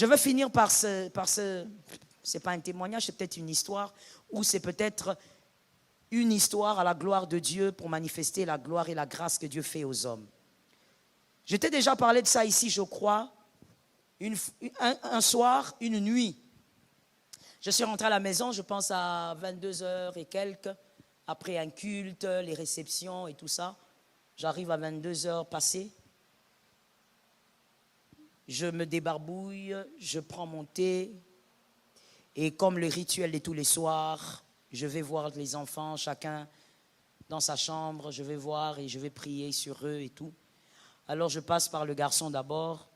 Je veux finir par c'est pas un témoignage, c'est peut-être une histoire, ou c'est peut-être une histoire à la gloire de Dieu pour manifester la gloire et la grâce que Dieu fait aux hommes. Je t'ai déjà parlé de ça ici, je crois, un soir, une nuit. Je suis rentré à la maison, je pense à 22h et quelques, après un culte, les réceptions et tout ça. J'arrive à 22h passées. Je me débarbouille, je prends mon thé. Et comme le rituel de tous les soirs, je vais voir les enfants, chacun dans sa chambre. Je vais voir et je vais prier sur eux et tout. Alors je passe par le garçon d'abord.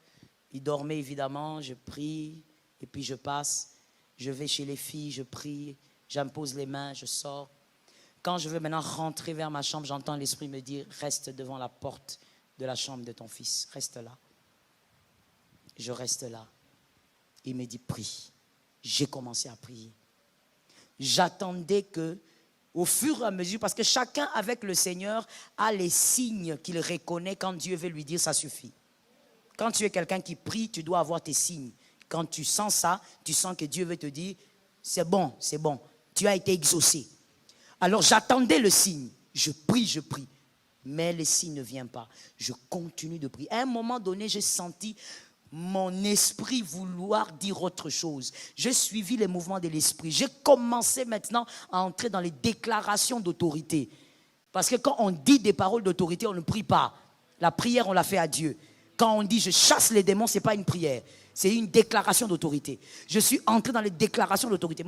Il dormait évidemment, je prie et puis je passe. Je vais chez les filles, je prie, j'impose les mains, je sors. Quand je veux maintenant rentrer vers ma chambre, j'entends l'Esprit me dire « Reste devant la porte de la chambre de ton fils, reste là. » Je reste là. Il me dit « Prie. » J'ai commencé à prier. J'attendais que, au fur et à mesure, parce que chacun avec le Seigneur a les signes qu'il reconnaît quand Dieu veut lui dire « Ça suffit. » Quand tu es quelqu'un qui prie, tu dois avoir tes signes. Quand tu sens ça, tu sens que Dieu veut te dire « C'est bon, tu as été exaucé. » Alors j'attendais le signe. Je prie. Mais le signe ne vient pas. Je continue de prier. À un moment donné, j'ai senti mon esprit vouloir dire autre chose. J'ai suivi les mouvements de l'esprit. J'ai commencé maintenant à entrer dans les déclarations d'autorité. Parce que quand on dit des paroles d'autorité, on ne prie pas. La prière, on la fait à Dieu. Quand on dit « je chasse les démons », ce n'est pas une prière. C'est une déclaration d'autorité. Je suis entré dans les déclarations d'autorité.